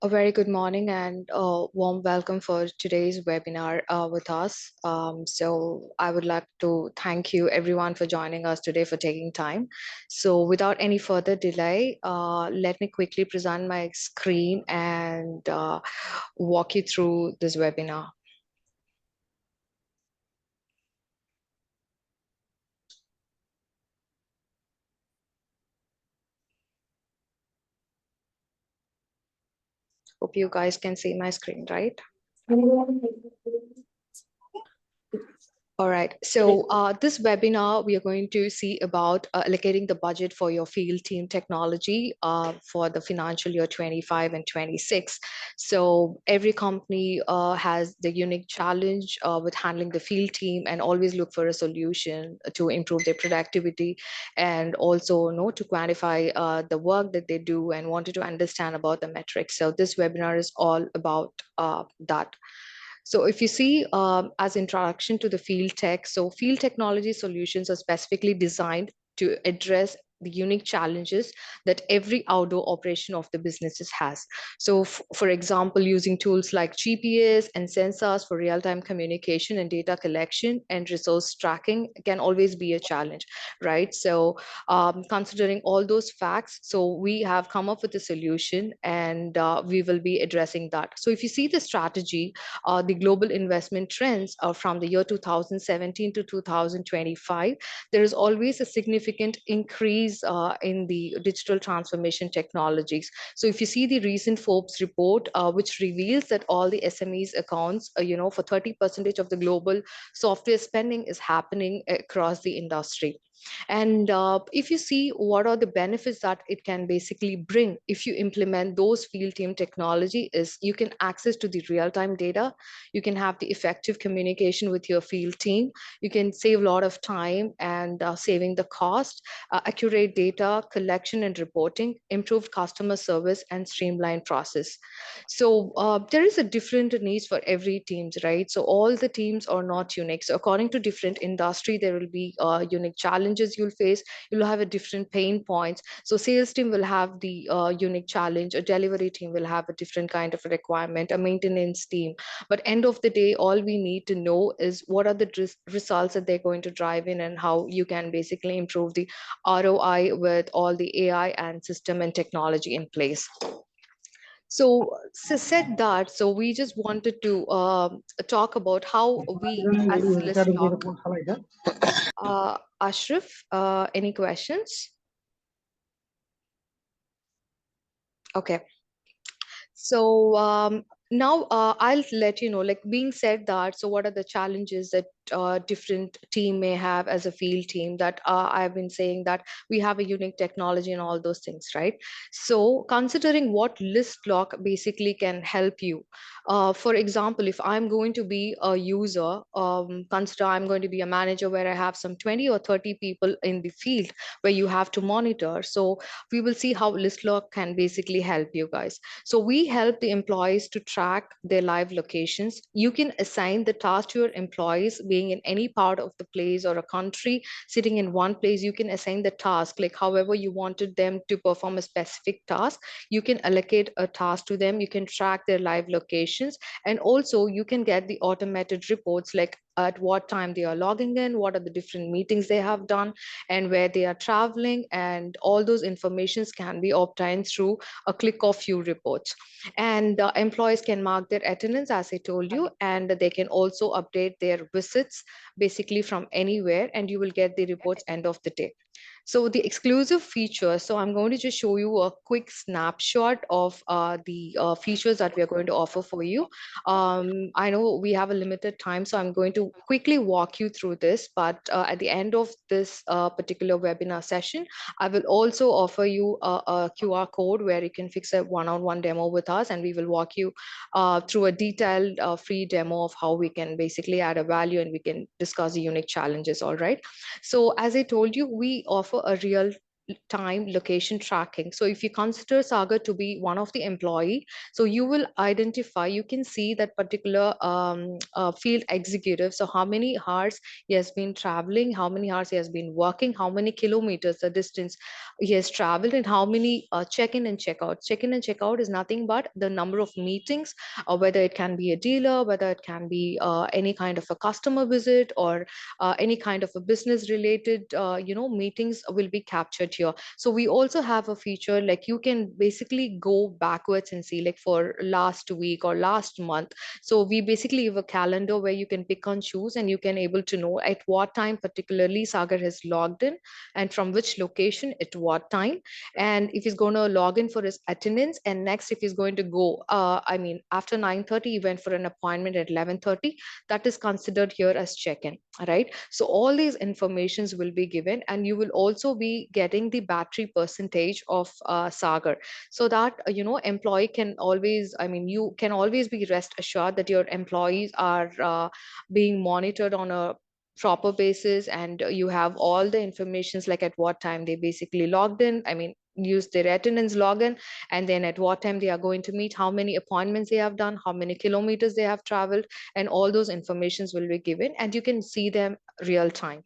A very good morning and a warm welcome for today's webinar with us. So I would like to thank you everyone for joining us today, for taking time. So without any further delay, let me quickly present my screen and walk you through this webinar. Hope you guys can see my screen, right? All right. So this webinar, we are going to see about allocating the budget for your field team technology for the financial year 25 and 26. So every company has the unique challenge with handling the field team and always look for a solution to improve their productivity and also to quantify the work that they do and wanted to understand about the metrics. So this webinar is all about that. So if you see as introduction to the field tech, so field technology solutions are specifically designed to address the unique challenges that every outdoor operation of the businesses has. So for example, using tools like GPS and sensors for real-time communication and data collection and resource tracking can always be a challenge, right? So considering all those facts, so we have come up with a solution and we will be addressing that. So if you see the strategy, the global investment trends from the year 2017 to 2025, there is always a significant increase in the digital transformation technologies. So if you see the recent Forbes report, which reveals that all the SMEs accounts, for 30% of the global software spending is happening across the industry. And if you see what are the benefits that it can basically bring if you implement those field team technology is you can access to the real-time data, you can have the effective communication with your field team, you can save a lot of time and saving the cost, accurate data collection and reporting, improved customer service and streamlined process. So there is a different needs for every teams, right? So all the teams are not unique. So according to different industry, there will be unique challenges you'll face. You'll have a different pain points. So sales team will have the unique challenge. A delivery team will have a different kind of a requirement. A maintenance team. But end of the day, all we need to know is what are the results that they're going to drive in and how you can basically improve the ROI with all the AI and system and technology in place. So said that, so we just wanted to talk about how we as Lystloc. Ashraf, any questions? Okay. So now I'll let you know, like being said that, so what are the challenges that different team may have as a field team that I've been saying that we have a unique technology and all those things, right? So considering what Lystloc basically can help you. For example, if I'm going to be a user, consider I'm going to be a manager where I have some 20 or 30 people in the field where you have to monitor. So we will see how Lystloc can basically help you guys. So we help the employees to track their live locations. You can assign the task to your employees being in any part of the place or a country, sitting in one place. You can assign the task, like however you wanted them to perform a specific task. You can allocate a task to them. You can track their live locations. And also you can get the automated reports like at what time they are logging in, what are the different meetings they have done, and where they are traveling. And all those informations can be obtained through a click of few reports. And employees can mark their attendance, as I told you, and they can also update their visits basically from anywhere, and you will get the reports end of the day. So the exclusive features, so I'm going to just show you a quick snapshot of the features that we are going to offer for you. I know we have a limited time, so I'm going to quickly walk you through this, but at the end of this particular webinar session, I will also offer you a QR code where you can fix a one-on-one demo with us, and we will walk you through a detailed free demo of how we can basically add a value and we can discuss the unique challenges, all right? So as I told you, we offer a real time location tracking. So if you consider Sagar to be one of the employee, so you will identify, you can see that particular field executive. So how many hours he has been traveling, how many hours he has been working, how many kilometers the distance he has traveled, and how many check-in and check-out. Check-in and check-out is nothing but the number of meetings, whether it can be a dealer, whether it can be any kind of a customer visit, or any kind of a business related meetings will be captured here. So we also have a feature like you can basically go backwards and see like for last week or last month. So we basically have a calendar where you can pick and choose, and you can able to know at what time particularly Sagar has logged in, and from which location at what time, and if he's going to log in for his attendance, and next if he's going to go after 9:30 he went for an appointment at 11:30, that is considered here as check-in, right? So all these informations will be given, and you will also be getting the battery percentage of Sagar, so that employee can always, you can always be rest assured that your employees are being monitored on a proper basis, and you have all the informations like at what time they basically logged in, use their attendance login, and then at what time they are going to meet, how many appointments they have done, how many kilometers they have traveled, and all those informations will be given, and you can see them real time.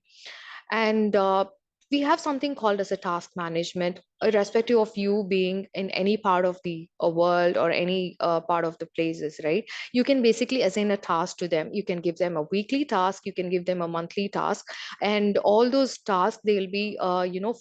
And we have something called as a task management, irrespective of you being in any part of the world or any part of the places, right? You can basically assign a task to them. You can give them a weekly task, you can give them a monthly task, and all those tasks they'll be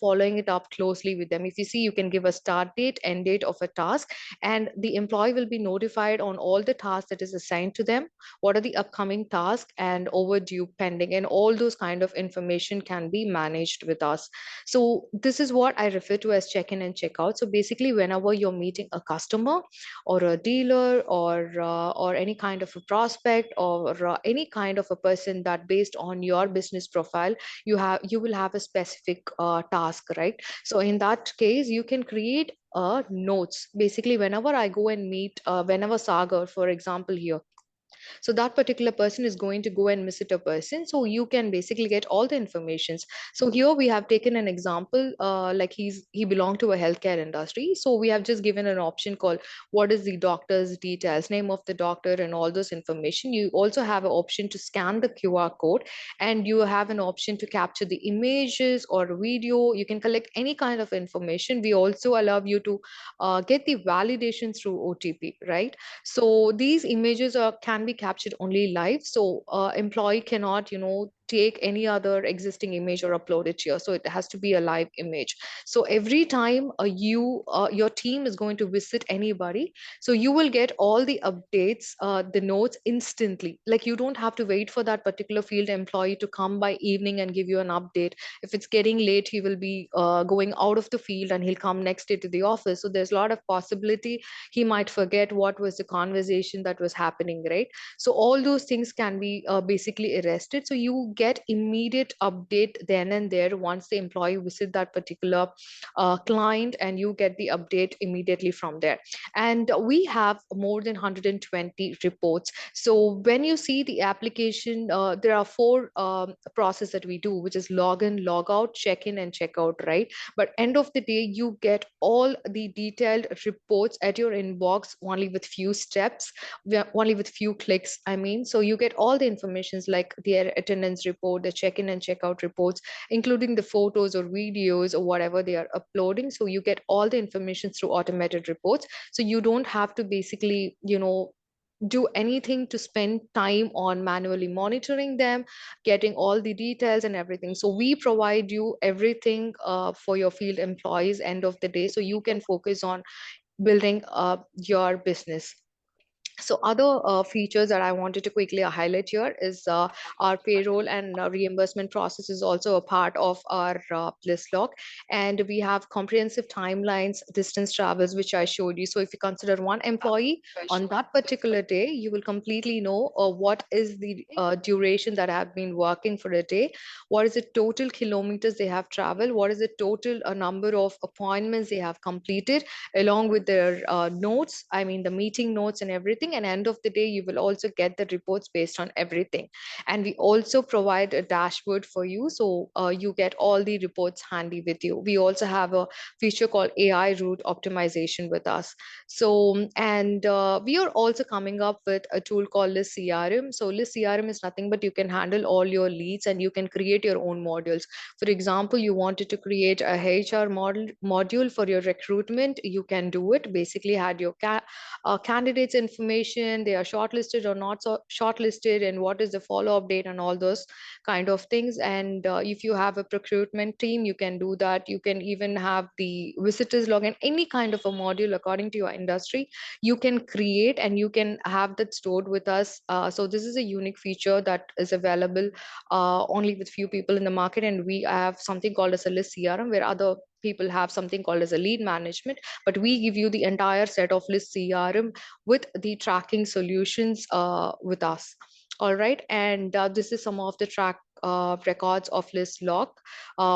following it up closely with them. If you see, you can give a start date, end date of a task, and the employee will be notified on all the tasks that is assigned to them, what are the upcoming tasks and overdue, pending, and all those kind of information can be managed with us. So this is what I refer to as check-in and check-out. So basically, whenever you're meeting a customer or a dealer or any kind of a prospect or any kind of a person that based on your business profile, you will have a specific task, right? So in that case, you can create notes. Basically, whenever I go and meet, whenever Sagar, for example, here, so that particular person is going to go and visit a person, so you can basically get all the informations. So here we have taken an example, like he belonged to a healthcare industry, so we have just given an option called what is the doctor's details, name of the doctor, and all those information. You also have an option to scan the QR code, and you have an option to capture the images or video. You can collect any kind of information. We also allow you to get the validation through OTP, right? So these images can be captured only live. So employee cannot, take any other existing image or upload it here. So it has to be a live image. So every time your team is going to visit anybody, so you will get all the updates, the notes instantly. Like you don't have to wait for that particular field employee to come by evening and give you an update. If it's getting late, he will be going out of the field and he'll come next day to the office. So there's a lot of possibility he might forget what was the conversation that was happening, right? So all those things can be basically arrested, so you get immediate update then and there once the employee visit that particular client, and you get the update immediately from there. And we have more than 120 reports. So when you see the application, there are four process that we do, which is log in, log out, check in, and check out, right? But end of the day, you get all the detailed reports at your inbox only with few steps, only with few clicks, so you get all the informations like their attendance report, the check-in and check-out reports, including the photos or videos or whatever they are uploading. So you get all the information through automated reports, so you don't have to basically do anything to spend time on manually monitoring them, getting all the details and everything. So we provide you everything for your field employees end of the day, so you can focus on building your business. So other features that I wanted to quickly highlight here is our payroll and reimbursement process is also a part of our Lystloc. And we have comprehensive timelines, distance travels, which I showed you. So if you consider one employee on that particular day, you will completely know what is the duration that have been working for a day, what is the total kilometers they have traveled, what is the total number of appointments they have completed, along with their notes, the meeting notes and everything. everything, and end of the day you will also get the reports based on everything. And we also provide a dashboard for you, so you get all the reports handy with you. We also have a feature called AI route optimization with us. So, and we are also coming up with a tool called LystCRM. So LystCRM is nothing but you can handle all your leads and you can create your own modules. For example, you wanted to create a HR module for your recruitment, you can do it. Basically, had your candidates information, they are shortlisted or not so shortlisted, and what is the follow-up date and all those kind of things. And if you have a procurement team, you can do that. You can even have the visitors log, and any kind of a module according to your industry you can create, and you can have that stored with us. So this is a unique feature that is available only with few people in the market, and we have something called as a list CRM, where other people have something called as a lead management, but we give you the entire set of list CRM with the tracking solutions with us. All right, and this is some of the track records of Lystloc.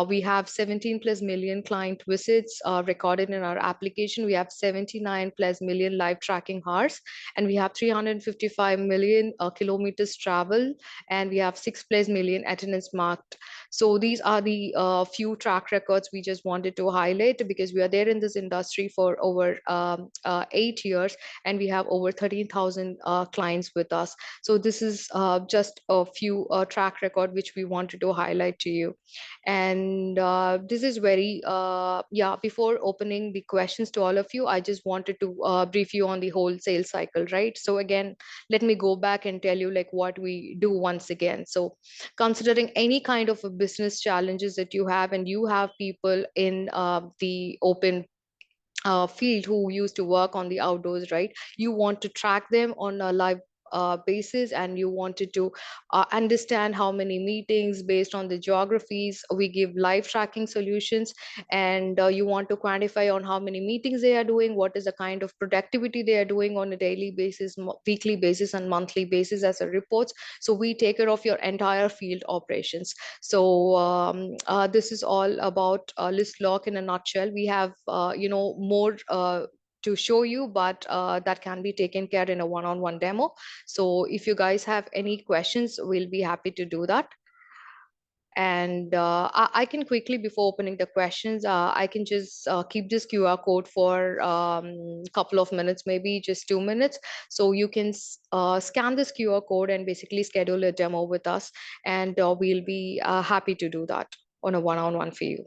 We have 17 plus million client visits recorded in our application. We have 79 plus million live tracking hours, and we have 355 million kilometers travel, and we have 6 plus million attendance marked. So these are the few track records we just wanted to highlight, because we are there in this industry for over 8 years, and we have over 13,000 clients with us. So this is just a few track record which we wanted to highlight to you. And this is very, yeah, before opening the questions to all of you, I just wanted to brief you on the whole sales cycle, right? So again, let me go back and tell you like what we do once again. So considering any kind of a business challenges that you have, and you have people in the open field who used to work on the outdoors, right? You want to track them on a live basis, and you wanted to understand how many meetings based on the geographies. We give live tracking solutions, and you want to quantify on how many meetings they are doing, what is the kind of productivity they are doing on a daily basis, weekly basis, and monthly basis as a reports. So we take care of your entire field operations. So this is all about Lystloc in a nutshell. We have more to show you, but that can be taken care in a one-on-one demo. So if you guys have any questions, we'll be happy to do that. And I can quickly, before opening the questions, I can just keep this QR code for a couple of minutes, maybe just 2 minutes. So you can scan this QR code and basically schedule a demo with us, and we'll be happy to do that on a one-on-one for you.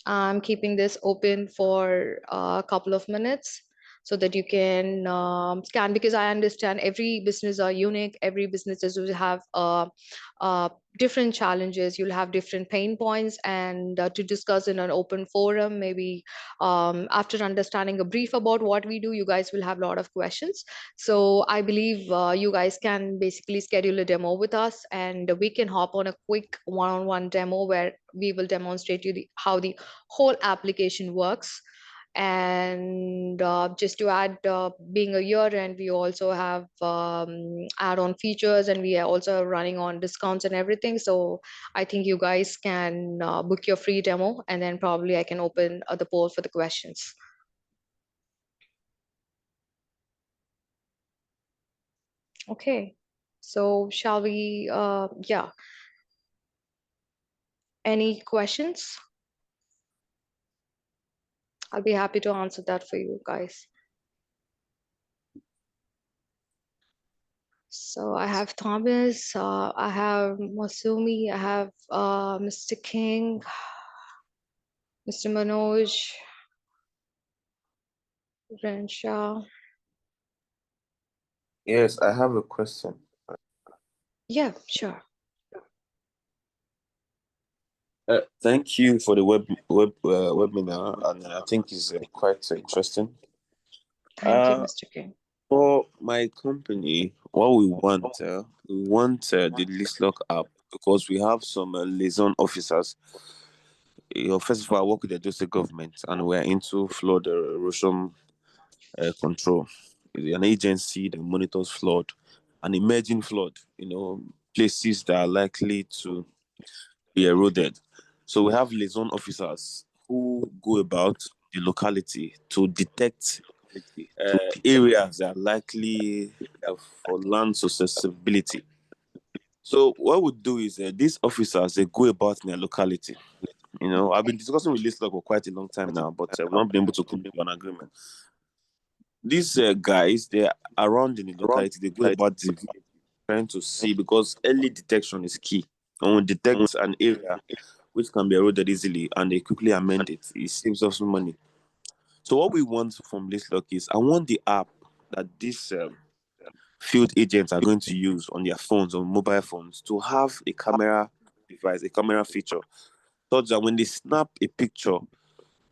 I'm keeping this open for a couple of minutes so that you can scan, because I understand every business are unique. Every businesses will have different challenges. You'll have different pain points, and to discuss in an open forum, maybe after understanding a brief about what we do, you guys will have a lot of questions. So I believe you guys can basically schedule a demo with us, and we can hop on a quick one-on-one demo where we will demonstrate you how the whole application works. And just to add, being a year end, we also have add-on features, and we are also running on discounts and everything. So I think you guys can book your free demo, and then probably I can open the poll for the questions. Okay, so shall we, yeah, any questions? I'll be happy to answer that for you guys. So I have Thomas, I have Masumi, I have Mr. King, Mr. Manoj, Renshaw. Yes, I have a question. Yeah, sure. Thank you for the webinar, and I think it's quite interesting. Thank you, Mr. King. For my company, what we want the Lystloc app, because we have some liaison officers. First of all, I work with the Jose government, and we're into flood erosion control. It's an agency that monitors flood and emerging flood. Places that are likely to be eroded. So we have liaison officers who go about the locality to detect areas that are likely for land susceptibility. So what we do is these officers, they go about in their locality. I've been discussing with Lystloc for quite a long time now, but we've not been able to come to an agreement. These guys, they're around in the locality. They go about trying to see, because early detection is key. When we detect an area which can be eroded easily and they quickly amend it, it saves us money. So what we want from Lystloc is, I want the app that these field agents are going to use on their phones, on mobile phones, to have a camera device, a camera feature, such that when they snap a picture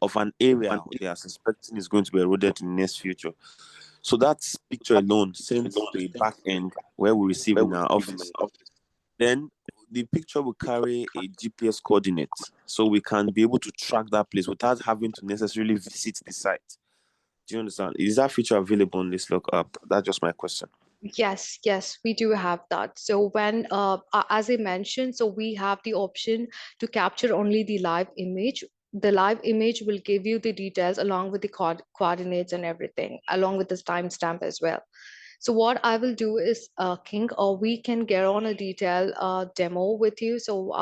of an area they are suspecting is going to be eroded in the near future, so that picture alone sent to a back end where we receive in our office, then the picture will carry a GPS coordinate, so we can be able to track that place without having to necessarily visit the site. Do you understand? Is that feature available on this look app? That's just my question. Yes, we do have that. So when, as I mentioned, so we have the option to capture only the live image. The live image will give you the details along with the coordinates and everything, along with this timestamp as well. So what I will do is, King, or we can get on a detailed demo with you. So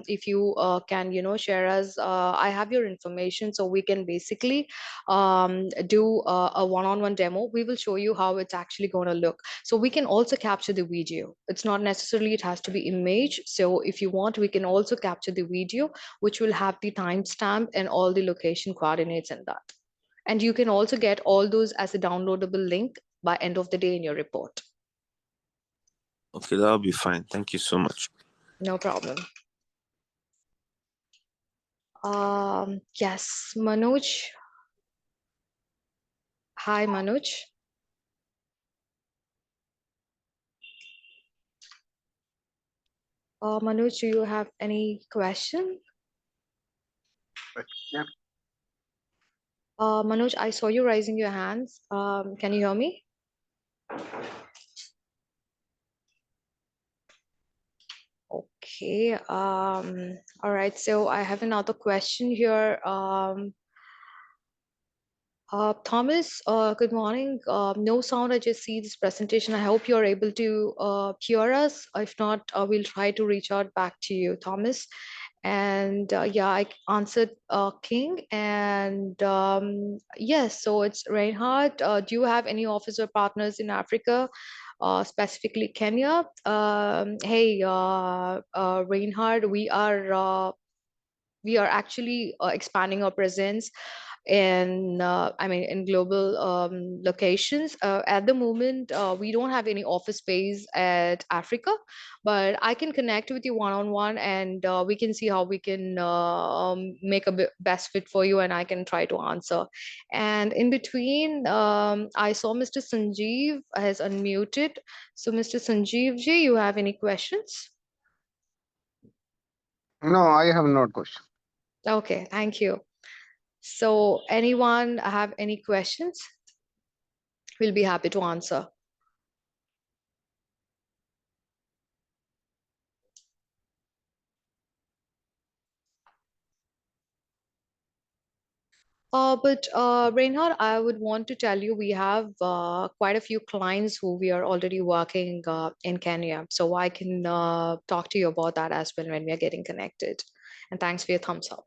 if you can, share us, I have your information, so we can basically do a one-on-one demo. We will show you how it's actually going to look. So we can also capture the video. It's not necessarily it has to be image. So if you want, we can also capture the video, which will have the timestamp and all the location coordinates and that. And you can also get all those as a downloadable link by end of the day in your report. Okay, that'll be fine. Thank you so much. No problem. Yes, Manoj. Hi, Manoj. Manoj, do you have any question? Yeah. Manoj, I saw you raising your hands. Can you hear me? Okay. All right. So I have another question here. Thomas, good morning. No sound. I just see this presentation. I hope you're able to hear us. If not, we'll try to reach out back to you, Thomas. And yeah, I answered King. And yes, so it's Reinhard. Do you have any officer partners in Africa, specifically Kenya? Hey, Reinhard, we are actually expanding our presence in in global locations. At the moment, we don't have any office space at Africa, but I can connect with you one-on-one, and we can see how we can make a best fit for you, and I can try to answer. And in between, I saw Mr. Sanjeev has unmuted. So Mr. Sanjeev ji, you have any questions? No, I have not question. Okay, thank you. So anyone have any questions? We'll be happy to answer. But Reinhard, I would want to tell you we have quite a few clients who we are already working in Kenya. So I can talk to you about that as well when we are getting connected. And thanks for your thumbs up.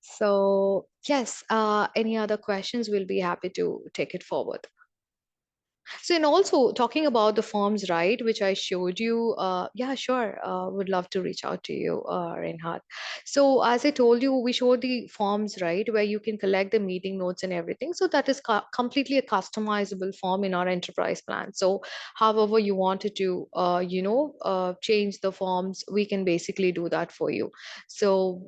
So yes, any other questions, we'll be happy to take it forward. So, and also talking about the forms, right, which I showed you, yeah, sure, would love to reach out to you, Reinhard. So, as I told you, we showed the forms, right, where you can collect the meeting notes and everything. So, that is completely a customizable form in our enterprise plan. So, however you wanted to, change the forms, we can basically do that for you. So,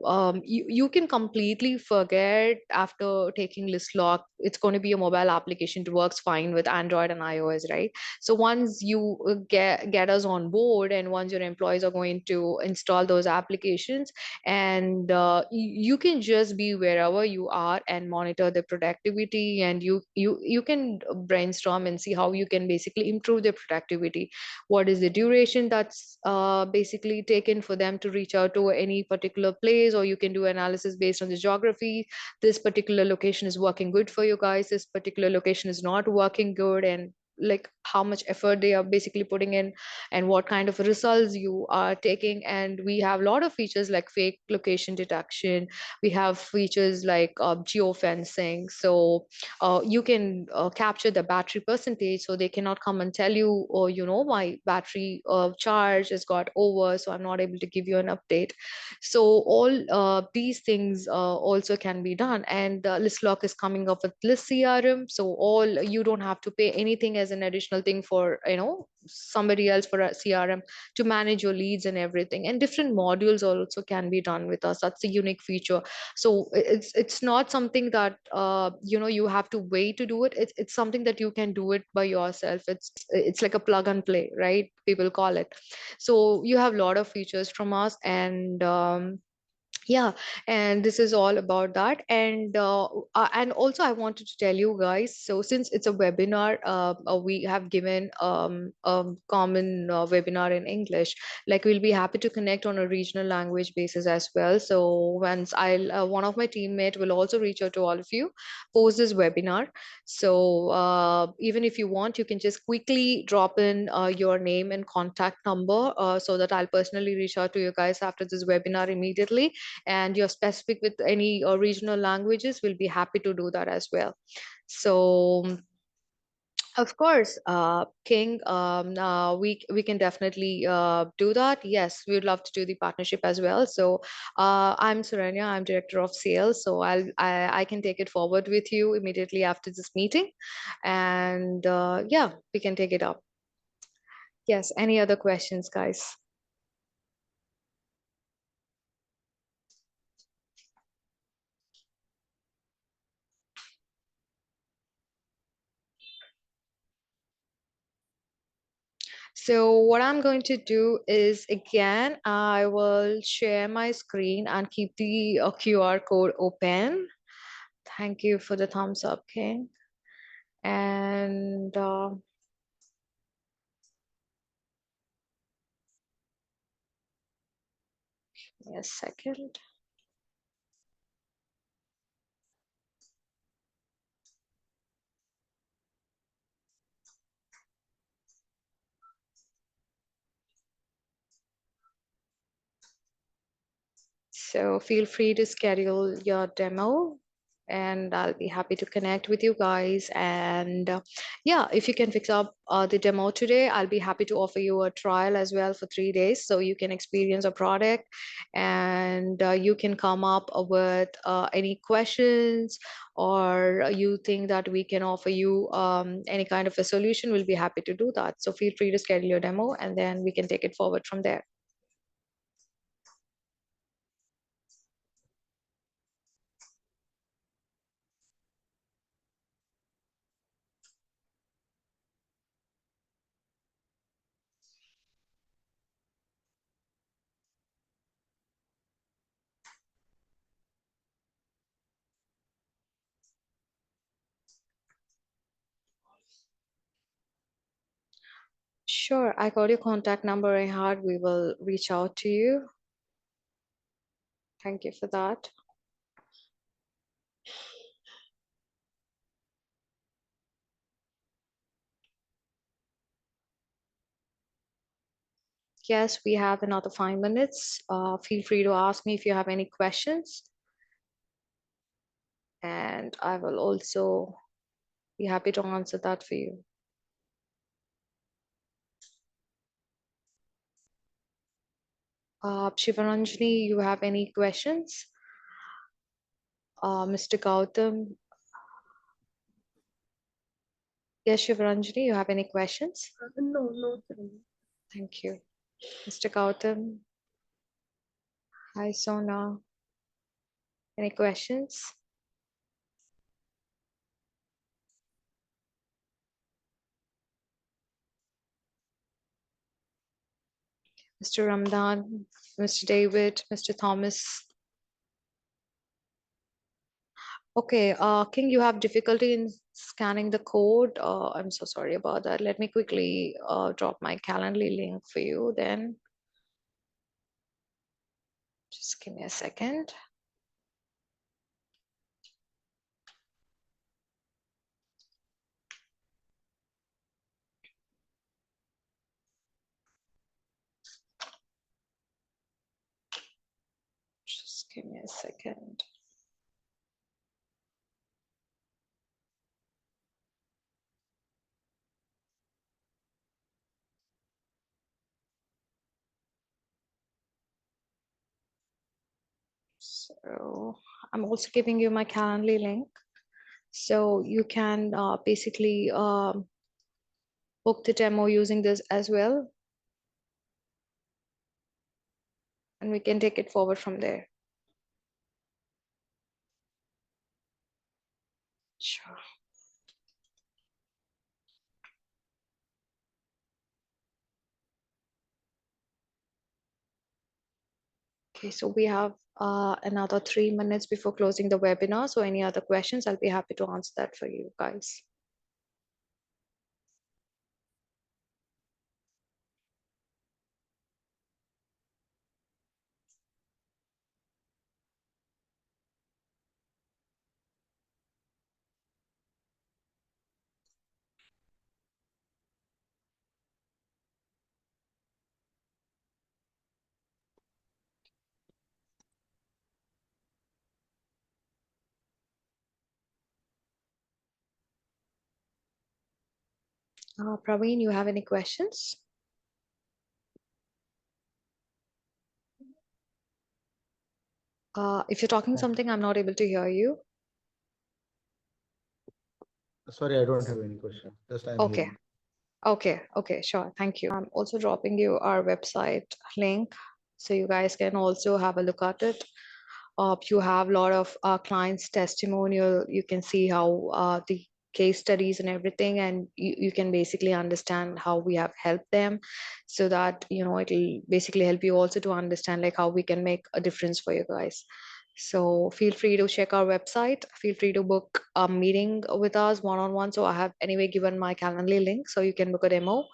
you can completely forget after taking Lystloc. It's going to be a mobile application. It works fine with Android and iOS, right? So once you get us on board, and once your employees are going to install those applications, and you can just be wherever you are and monitor the productivity, and you can brainstorm and see how you can basically improve their productivity. What is the duration that's basically taken for them to reach out to any particular place, or you can do analysis based on the geography. This particular location is working good for you guys, this particular location is not working good, and like how much effort they are basically putting in, and what kind of results you are taking. And we have a lot of features like fake location detection. We have features like geofencing, so you can capture the battery percentage, so they cannot come and tell you, or my battery charge has got over, so I'm not able to give you an update. So all these things also can be done. And Lystloc is coming up with LystCRM, so all you don't have to pay anything as an additional thing for somebody else for a CRM to manage your leads and everything. And different modules also can be done with us. That's a unique feature. So it's not something that you have to wait to do it. It's something that you can do it by yourself. It's like a plug and play, right? People call it. So you have a lot of features from us, and yeah, and this is all about that. And also I wanted to tell you guys, so since it's a webinar, we have given common webinar in English. Like, we'll be happy to connect on a regional language basis as well. So once I'll one of my teammate will also reach out to all of you post this webinar. So even if you want, you can just quickly drop in your name and contact number, so that I'll personally reach out to you guys after this webinar immediately. And you're specific with any regional languages, we'll be happy to do that as well. So of course, King, we can definitely do that. Yes, we'd love to do the partnership as well. So I'm Suranya, I'm Director of Sales. So I can take it forward with you immediately after this meeting. And yeah, we can take it up. Yes, any other questions, guys? So what I'm going to do is, again, I will share my screen and keep the QR code open. Thank you for the thumbs up, King. And give me a second. So feel free to schedule your demo, and I'll be happy to connect with you guys. And yeah, if you can fix up the demo today, I'll be happy to offer you a trial as well for 3 days, so you can experience a product, and you can come up with any questions, or you think that we can offer you any kind of a solution. We'll be happy to do that. So feel free to schedule your demo, and then we can take it forward from there. Sure, I got your contact number, Rehad. We will reach out to you. Thank you for that. Yes, we have another 5 minutes. Feel free to ask me if you have any questions. And I will also be happy to answer that for you. Shivaranjani, you have any questions? Mr. Gautam? Yes, Shivaranjani, you have any questions? No. Thank you. Mr. Gautam? Hi, Sona. Any questions? Mr. Ramdan, Mr. David, Mr. Thomas. Okay, King, you have difficulty in scanning the code. I'm so sorry about that. Let me quickly drop my Calendly link for you then. Just give me a second. Just give me a second. So I'm also giving you my Calendly link. So you can basically book the demo using this as well. And we can take it forward from there. Sure. Okay, so we have another 3 minutes before closing the webinar. So any other questions, I'll be happy to answer that for you guys. Praveen, you have any questions? If you're talking something, I'm not able to hear you. Sorry, I don't have any question. Just I'm Okay. hearing. Okay, sure. Thank you. I'm also dropping you our website link so you guys can also have a look at it. You have a lot of clients' testimonial. You can see how the case studies and everything, and you can basically understand how we have helped them so that, it'll basically help you also to understand like how we can make a difference for you guys. So feel free to check our website. Feel free to book a meeting with us one-on-one. So I have anyway given my Calendly link so you can book a demo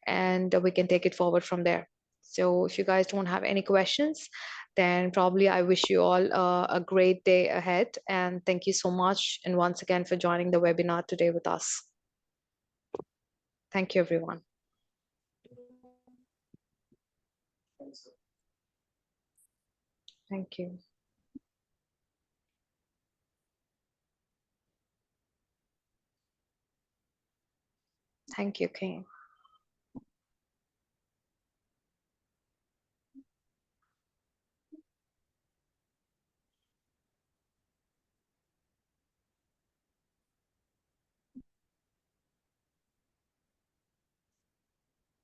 and we can take it forward from there. So if you guys don't have any questions, then probably I wish you all a great day ahead. And thank you so much. And once again for joining the webinar today with us. Thank you, everyone. Thank you. Thank you, King.